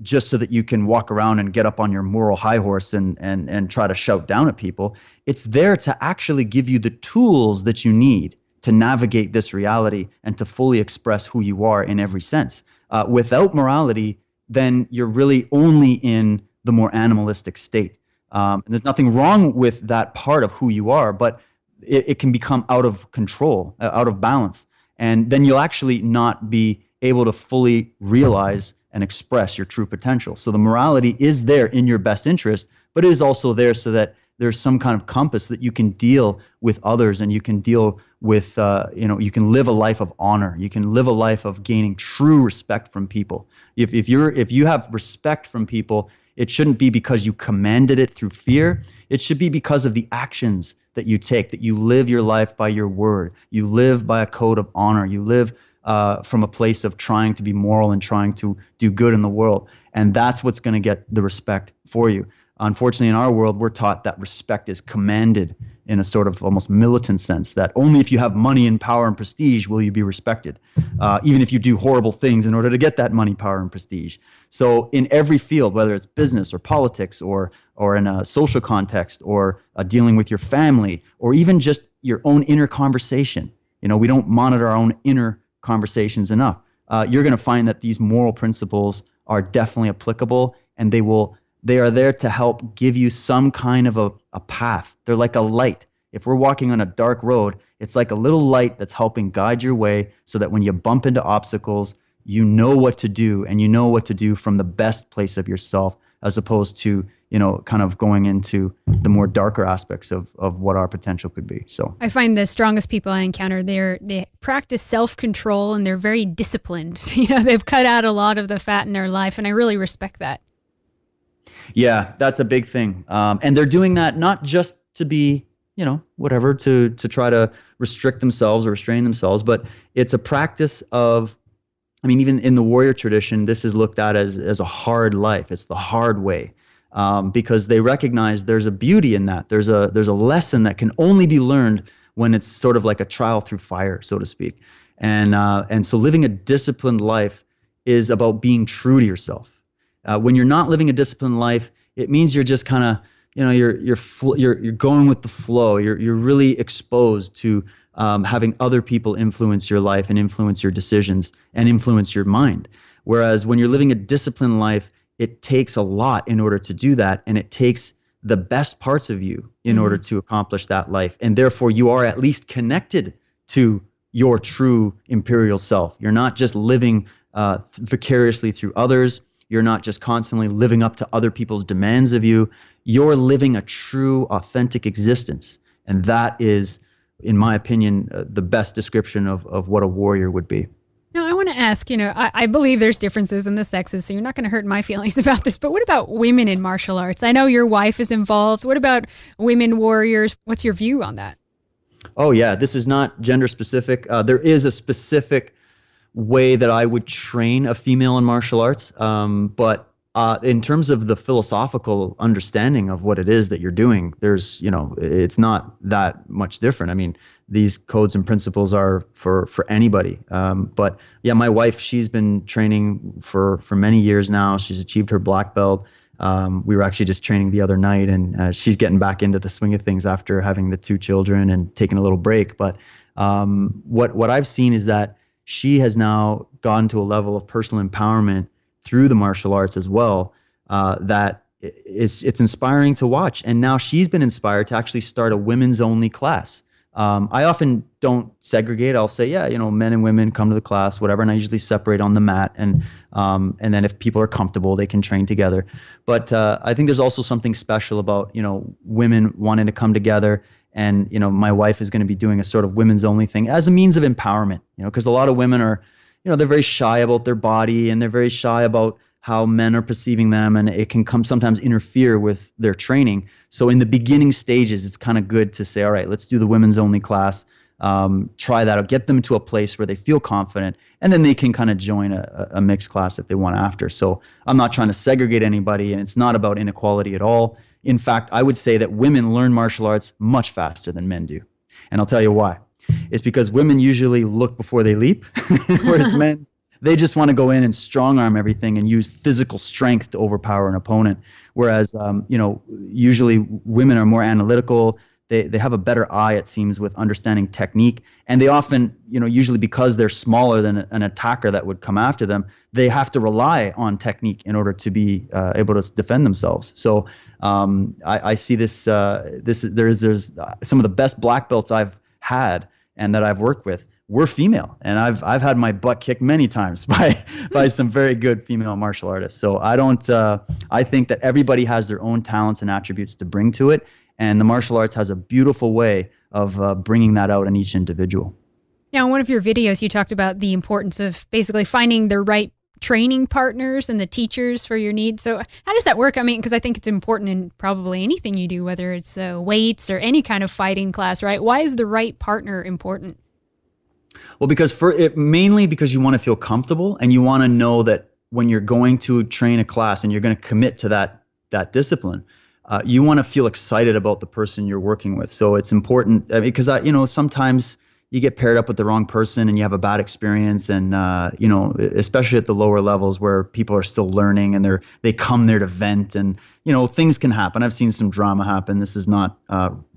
C: just so that you can walk around and get up on your moral high horse and try to shout down at people. It's there to actually give you the tools that you need to navigate this reality and to fully express who you are in every sense. Without morality, then you're really only in the more animalistic state. And there's nothing wrong with that part of who you are, but it can become out of control, out of balance. And then you'll actually not be able to fully realize and express your true potential. So the morality is there in your best interest, but it is also there so that there's some kind of compass that you can deal with others, and you can deal with, you can live a life of honor. You can live a life of gaining true respect from people. If you have respect from people, it shouldn't be because you commanded it through fear. It should be because of the actions that you take, that you live your life by your word. You live by a code of honor. You live from a place of trying to be moral and trying to do good in the world. And that's what's going to get the respect for you. Unfortunately, in our world, we're taught that respect is commanded in a sort of almost militant sense, that only if you have money and power and prestige will you be respected, even if you do horrible things in order to get that money, power, and prestige. So in every field, whether it's business or politics or in a social context or dealing with your family or even just your own inner conversation, we don't monitor our own inner conversations enough. You're going to find that these moral principles are definitely applicable, and they are there to help give you some kind of a path. They're like a light. If we're walking on a dark road, it's like a little light that's helping guide your way so that when you bump into obstacles, you know what to do, and you know what to do from the best place of yourself, as opposed to, kind of going into the more darker aspects of what our potential could be. So
B: I find the strongest people I encounter, they practice self-control, and they're very disciplined. They've cut out a lot of the fat in their life, and I really respect that.
C: Yeah, that's a big thing. And they're doing that not just to be, to try to restrict themselves or restrain themselves, but it's a practice of, even in the warrior tradition, this is looked at as a hard life. It's the hard way, because they recognize there's a beauty in that. There's a lesson that can only be learned when it's sort of like a trial through fire, so to speak. And so living a disciplined life is about being true to yourself. When you're not living a disciplined life, it means you're just kind of, you're going with the flow. You're really exposed to having other people influence your life and influence your decisions and influence your mind. Whereas when you're living a disciplined life, it takes a lot in order to do that, and it takes the best parts of you in order to accomplish that life. And therefore, you are at least connected to your true imperial self. You're not just living vicariously through others. You're not just constantly living up to other people's demands of you. You're living a true, authentic existence. And that is, in my opinion, the best description of what a warrior would be.
B: Now, I want to ask, I believe there's differences in the sexes, so you're not going to hurt my feelings about this, but what about women in martial arts? I know your wife is involved. What about women warriors? What's your view on that?
C: Oh, yeah. This is not gender specific. There is a specific way that I would train a female in martial arts. But in terms of the philosophical understanding of what it is that you're doing, there's, it's not that much different. These codes and principles are for anybody. But yeah, my wife, she's been training for many years now. She's achieved her black belt. We were actually just training the other night, and she's getting back into the swing of things after having the 2 children and taking a little break. But what I've seen is that she has now gone to a level of personal empowerment through the martial arts as well, that it's inspiring to watch. And now she's been inspired to actually start a women's only class. I often don't segregate. I'll say, yeah, men and women come to the class, whatever, and I usually separate on the mat. And then if people are comfortable, they can train together. But I think there's also something special about, women wanting to come together. And, my wife is going to be doing a sort of women's only thing as a means of empowerment, because a lot of women are, they're very shy about their body, and they're very shy about how men are perceiving them, and it can sometimes interfere with their training. So in the beginning stages, it's kind of good to say, all right, let's do the women's only class, try that out, get them to a place where they feel confident, and then they can kind of join a mixed class if they want after. So I'm not trying to segregate anybody, and it's not about inequality at all. In fact, I would say that women learn martial arts much faster than men do. And I'll tell you why. It's because women usually look before they leap, whereas men, they just want to go in and strong arm everything and use physical strength to overpower an opponent. Whereas, usually women are more analytical. They have a better eye, it seems, with understanding technique. And they often, usually because they're smaller than an attacker that would come after them, they have to rely on technique in order to be able to defend themselves. So I see this. There's some of the best black belts I've had and that I've worked with were female, and I've had my butt kicked many times by some very good female martial artists. So I think that everybody has their own talents and attributes to bring to it, and the martial arts has a beautiful way of bringing that out in each individual.
B: Now, in one of your videos, you talked about the importance of basically finding the right training partners and the teachers for your needs. So how does that work? I mean, because I think it's important in probably anything you do, whether it's weights or any kind of fighting class, right? Why is the right partner important?
C: Well, mainly because you want to feel comfortable, and you want to know that when you're going to train a class and you're going to commit to that discipline, you want to feel excited about the person you're working with. So it's important because sometimes you get paired up with the wrong person and you have a bad experience, and especially at the lower levels where people are still learning and they come there to vent, and things can happen. I've seen some drama happen. This is not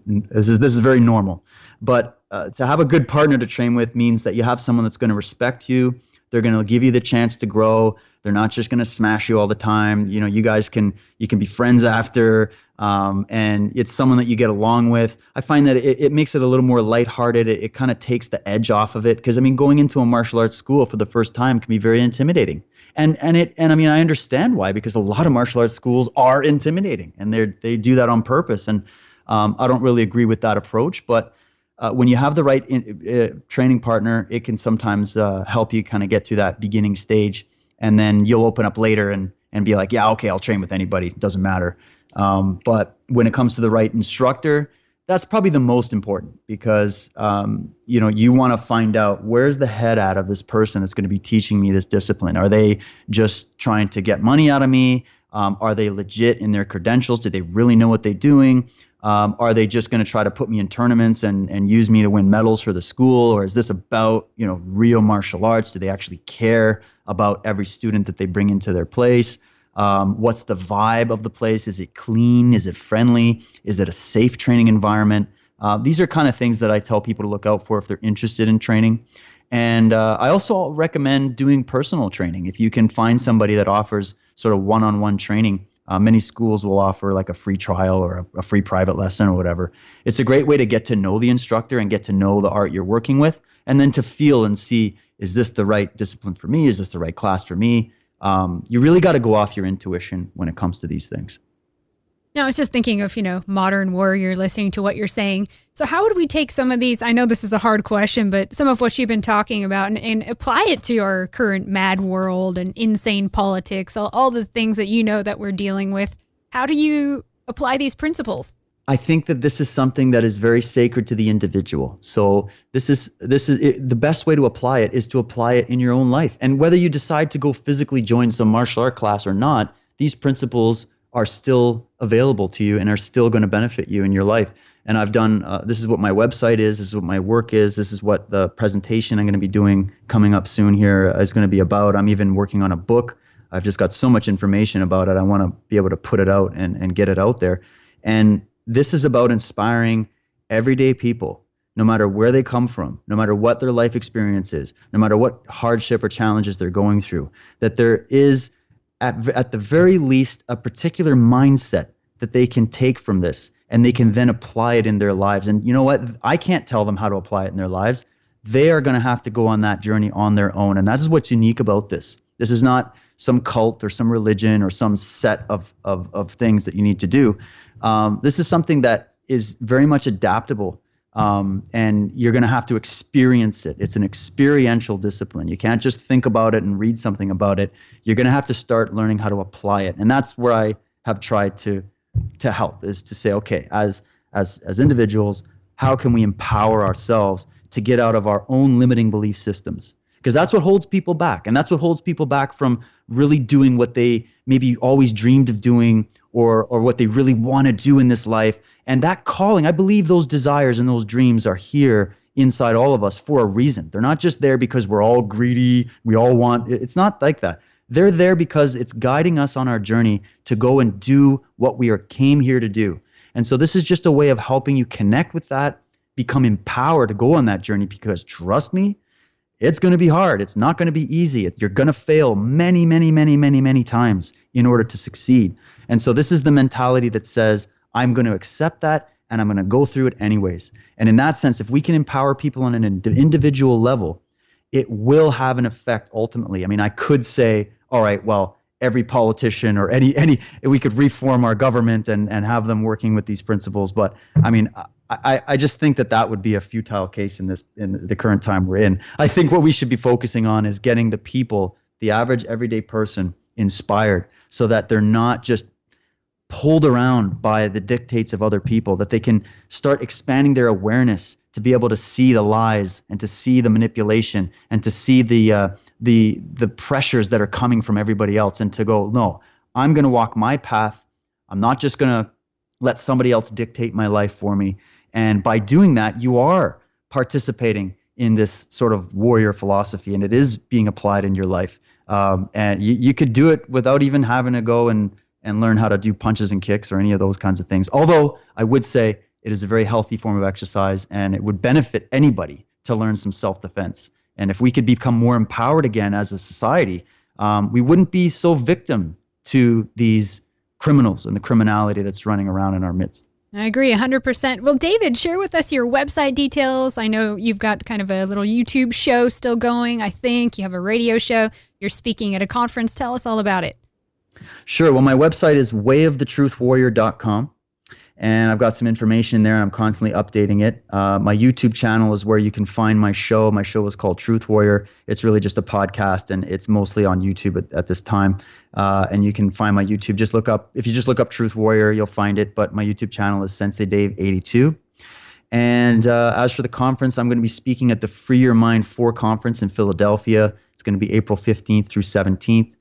C: this is very normal, but to have a good partner to train with means that you have someone that's going to respect you. They're going to give you the chance to grow. They're not just going to smash you all the time. You guys can be friends after, and it's someone that you get along with. I find that it makes it a little more lighthearted. It kind of takes the edge off of it, because going into a martial arts school for the first time can be very intimidating. And I understand why, because a lot of martial arts schools are intimidating, and they do that on purpose. And I don't really agree with that approach, but when you have the right training partner, it can sometimes help you kind of get through that beginning stage, and then you'll open up later and be like, yeah, okay, I'll train with anybody. It doesn't matter. But when it comes to the right instructor, that's probably the most important, because you want to find out, where's the head at of this person that's going to be teaching me this discipline. Are they just trying to get money out of me? Are they legit in their credentials? Do they really know what they're doing? Are they just going to try to put me in tournaments and use me to win medals for the school? Or is this about, real martial arts? Do they actually care about every student that they bring into their place? What's the vibe of the place? Is it clean? Is it friendly? Is it a safe training environment? These are kind of things that I tell people to look out for if they're interested in training. And I also recommend doing personal training. If you can find somebody that offers sort of one-on-one training, many schools will offer like a free trial or a free private lesson or whatever. It's a great way to get to know the instructor and get to know the art you're working with, and then to feel and see, is this the right discipline for me? Is this the right class for me? You really got to go off your intuition when it comes to these things.
B: Now, I was just thinking of, modern warrior, listening to what you're saying. So how would we take some of these, I know this is a hard question, but some of what you've been talking about and apply it to our current mad world and insane politics, all the things that we're dealing with? How do you apply these principles?
C: I think that this is something that is very sacred to the individual. So this is the best way to apply it is to apply it in your own life. And whether you decide to go physically join some martial art class or not, these principles are still available to you and are still going to benefit you in your life. And I've done, this is what my website is, this is what my work is, this is what the presentation I'm going to be doing coming up soon here is going to be about. I'm even working on a book. I've just got so much information about it. I want to be able to put it out and get it out there. And this is about inspiring everyday people, no matter where they come from, no matter what their life experience is, no matter what hardship or challenges they're going through, that there is at the very least, a particular mindset that they can take from this and they can then apply it in their lives. And you know what? I can't tell them how to apply it in their lives. They are going to have to go on that journey on their own. And that is what's unique about this. This is not some cult or some religion or some set of things that you need to do. This is something that is very much adaptable. And you're going to have to experience it. It's an experiential discipline. You can't just think about it and read something about it. You're going to have to start learning how to apply it. And that's where I have tried to help, is to say, okay, as individuals, how can we empower ourselves to get out of our own limiting belief systems? Because that's what holds people back. And that's what holds people back from really doing what they maybe always dreamed of doing, or what they really want to do in this life. And that calling, I believe those desires and those dreams are here inside all of us for a reason. They're not just there because we're all greedy, we all want, it's not like that. They're there because it's guiding us on our journey to go and do what we came here to do. And so this is just a way of helping you connect with that, become empowered to go on that journey, because trust me, it's going to be hard. It's not going to be easy. You're going to fail many, many, many, many, many times in order to succeed. And so this is the mentality that says, I'm going to accept that and I'm going to go through it anyways. And in that sense, if we can empower people on an individual level, it will have an effect ultimately. I mean, I could say, all right, well, every politician or any we could reform our government and have them working with these principles. But I mean, I just think that would be a futile case in the current time we're in. I think what we should be focusing on is getting the people, the average everyday person, inspired so that they're not just pulled around by the dictates of other people, that they can start expanding their awareness to be able to see the lies and to see the manipulation and to see the pressures that are coming from everybody else, and to go, no, I'm going to walk my path. I'm not just going to let somebody else dictate my life for me. And by doing that, you are participating in this sort of warrior philosophy, and it is being applied in your life. And you could do it without even having to go and learn how to do punches and kicks or any of those kinds of things. Although I would say it is a very healthy form of exercise, and it would benefit anybody to learn some self-defense. And if we could become more empowered again as a society, we wouldn't be so victim to these criminals and the criminality that's running around in our midst.
B: I agree 100%. Well, David, share with us your website details. I know you've got kind of a little YouTube show still going. I think you have a radio show. You're speaking at a conference. Tell us all about it.
C: Sure. Well, my website is wayofthetruthwarrior.com. And I've got some information there. I'm constantly updating it. My YouTube channel is where you can find my show. My show is called Truth Warrior. It's really just a podcast, and it's mostly on YouTube at this time. And you can find my YouTube. If you just look up Truth Warrior, you'll find it. But my YouTube channel is Sensei Dave 82. And as for the conference, I'm going to be speaking at the Free Your Mind 4 conference in Philadelphia. It's going to be April 15th through 17th.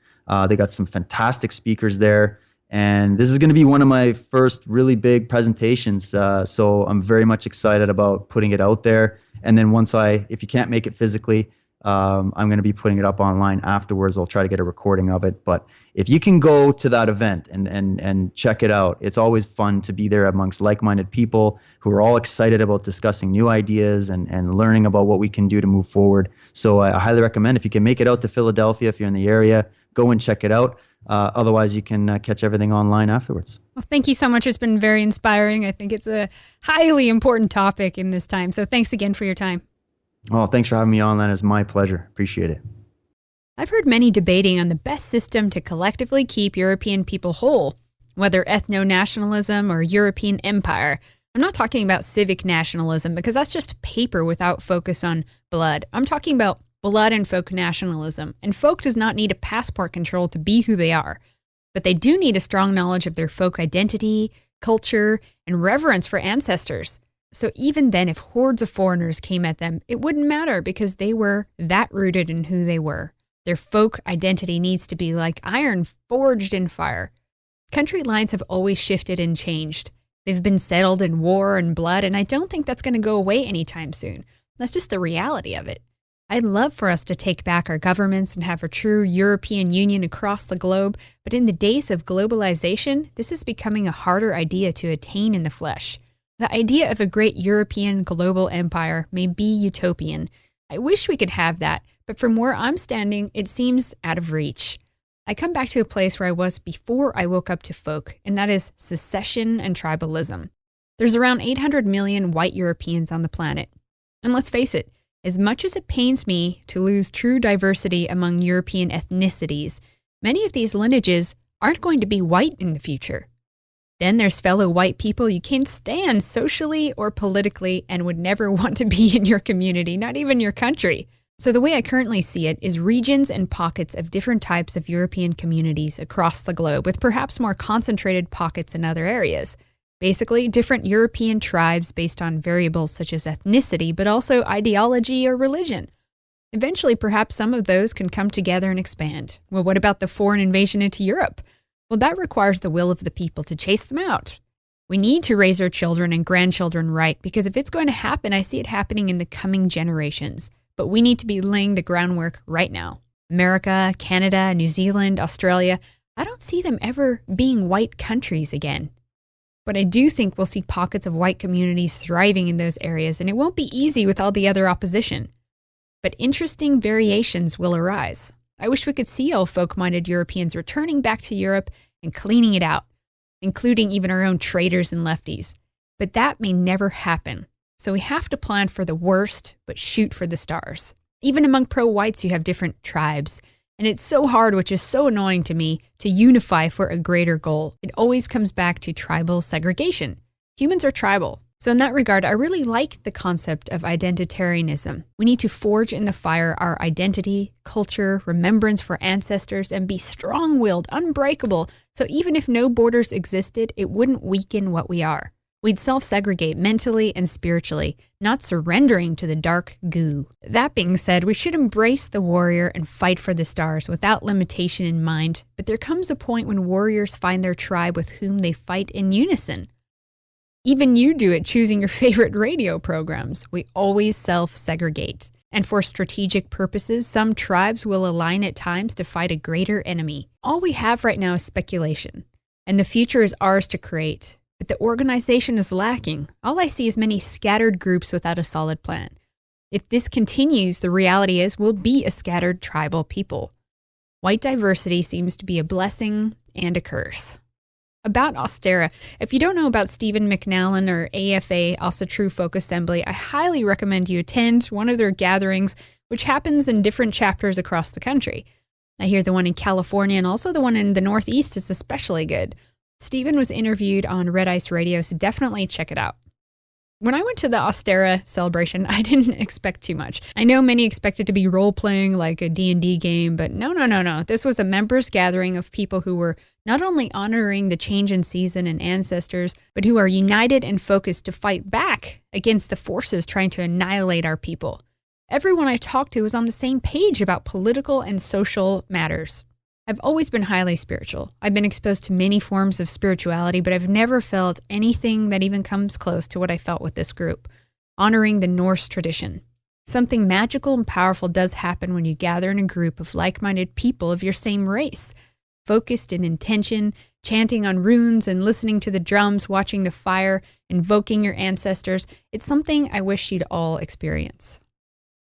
C: They got some fantastic speakers there. And this is going to be one of my first really big presentations. So I'm very much excited about putting it out there. And then if you can't make it physically, I'm going to be putting it up online afterwards. I'll try to get a recording of it. But if you can go to that event and check it out, it's always fun to be there amongst like-minded people who are all excited about discussing new ideas and learning about what we can do to move forward. So I highly recommend, if you can make it out to Philadelphia, if you're in the area, go and check it out. Otherwise, you can catch everything online afterwards.
B: Well, thank you so much. It's been very inspiring. I think it's a highly important topic in this time. So thanks again for your time.
C: Oh, thanks for having me on. That is my pleasure. Appreciate it.
B: I've heard many debating on the best system to collectively keep European people whole, whether ethno-nationalism or European empire. I'm not talking about civic nationalism, because that's just paper without focus on blood. I'm talking about blood and folk nationalism. And folk does not need a passport control to be who they are, but they do need a strong knowledge of their folk identity, culture, and reverence for ancestors. So even then, if hordes of foreigners came at them, it wouldn't matter, because they were that rooted in who they were. Their folk identity needs to be like iron forged in fire. Country lines have always shifted and changed. They've been settled in war and blood, and I don't think that's going to go away anytime soon. That's just the reality of it. I'd love for us to take back our governments and have a true European Union across the globe, but in the days of globalization, this is becoming a harder idea to attain in the flesh. The idea of a great European global empire may be utopian. I wish we could have that, but from where I'm standing, it seems out of reach. I come back to a place where I was before I woke up to folk, and that is secession and tribalism. There's around 800 million white Europeans on the planet. And let's face it, as much as it pains me to lose true diversity among European ethnicities, many of these lineages aren't going to be white in the future. Then there's fellow white people you can't stand socially or politically and would never want to be in your community, not even your country. So the way I currently see it is regions and pockets of different types of European communities across the globe, with perhaps more concentrated pockets in other areas. Basically, different European tribes based on variables such as ethnicity, but also ideology or religion. Eventually, perhaps some of those can come together and expand. Well, what about the foreign invasion into Europe? Well, that requires the will of the people to chase them out. We need to raise our children and grandchildren right, because if it's going to happen, I see it happening in the coming generations. But we need to be laying the groundwork right now. America, Canada, New Zealand, Australia, I don't see them ever being white countries again. But I do think we'll see pockets of white communities thriving in those areas, and it won't be easy with all the other opposition. But interesting variations will arise. I wish we could see all folk-minded Europeans returning back to Europe and cleaning it out, including even our own traitors and lefties. But that may never happen. So we have to plan for the worst, but shoot for the stars. Even among pro-whites, you have different tribes. And it's so hard, which is so annoying to me, to unify for a greater goal. It always comes back to tribal segregation. Humans are tribal. So in that regard, I really like the concept of identitarianism. We need to forge in the fire our identity, culture, remembrance for ancestors, and be strong-willed, unbreakable, so even if no borders existed, it wouldn't weaken what we are. We'd self-segregate mentally and spiritually, not surrendering to the dark goo. That being said, we should embrace the warrior and fight for the stars without limitation in mind, but there comes a point when warriors find their tribe with whom they fight in unison. Even you do it choosing your favorite radio programs. We always self-segregate. And for strategic purposes, some tribes will align at times to fight a greater enemy. All we have right now is speculation, and the future is ours to create. But the organization is lacking. All I see is many scattered groups without a solid plan. If this continues, the reality is we'll be a scattered tribal people. White diversity seems to be a blessing and a curse. About Ostera, if you don't know about Stephen McNallen or AFA, Also True Folk Assembly, I highly recommend you attend one of their gatherings, which happens in different chapters across the country. I hear the one in California and also the one in the Northeast is especially good. Stephen was interviewed on Red Ice Radio, so definitely check it out. When I went to the Ostera celebration, I didn't expect too much. I know many expected to be role-playing like a D&D game, but no. This was a members gathering of people who were not only honoring the change in season and ancestors, but who are united and focused to fight back against the forces trying to annihilate our people. Everyone I talked to was on the same page about political and social matters. I've always been highly spiritual. I've been exposed to many forms of spirituality, but I've never felt anything that even comes close to what I felt with this group, honoring the Norse tradition. Something magical and powerful does happen when you gather in a group of like-minded people of your same race, focused in intention, chanting on runes and listening to the drums, watching the fire, invoking your ancestors. It's something I wish you'd all experience.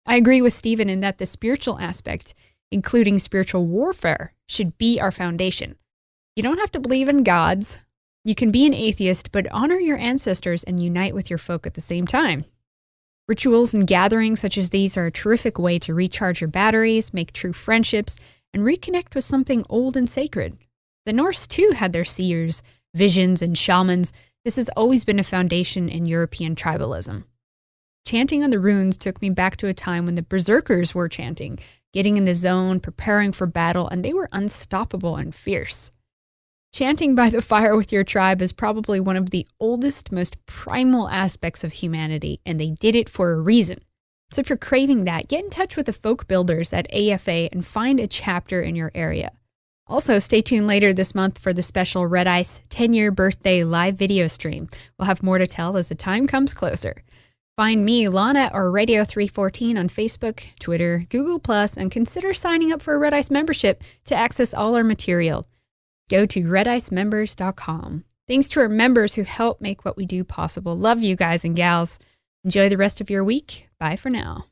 B: I agree with Stephen in that the spiritual aspect, including spiritual warfare, should be our foundation. You don't have to believe in gods. You can be an atheist, but honor your ancestors and unite with your folk at the same time. Rituals and gatherings such as these are a terrific way to recharge your batteries, make true friendships, and reconnect with something old and sacred. The Norse, too, had their seers, visions, and shamans. This has always been a foundation in European tribalism. Chanting on the runes took me back to a time when the berserkers were chanting, getting in the zone, preparing for battle, and they were unstoppable and fierce. Chanting by the fire with your tribe is probably one of the oldest, most primal aspects of humanity, and they did it for a reason. So if you're craving that, get in touch with the folk builders at AFA and find a chapter in your area. Also, stay tuned later this month for the special Red Ice 10-year birthday live video stream. We'll have more to tell as the time comes closer. Find me, Lana, or Radio 314 on Facebook, Twitter, Google+, and consider signing up for a Red Ice membership to access all our material. Go to redicemembers.com. Thanks to our members who help make what we do possible. Love you guys and gals. Enjoy the rest of your week. Bye for now.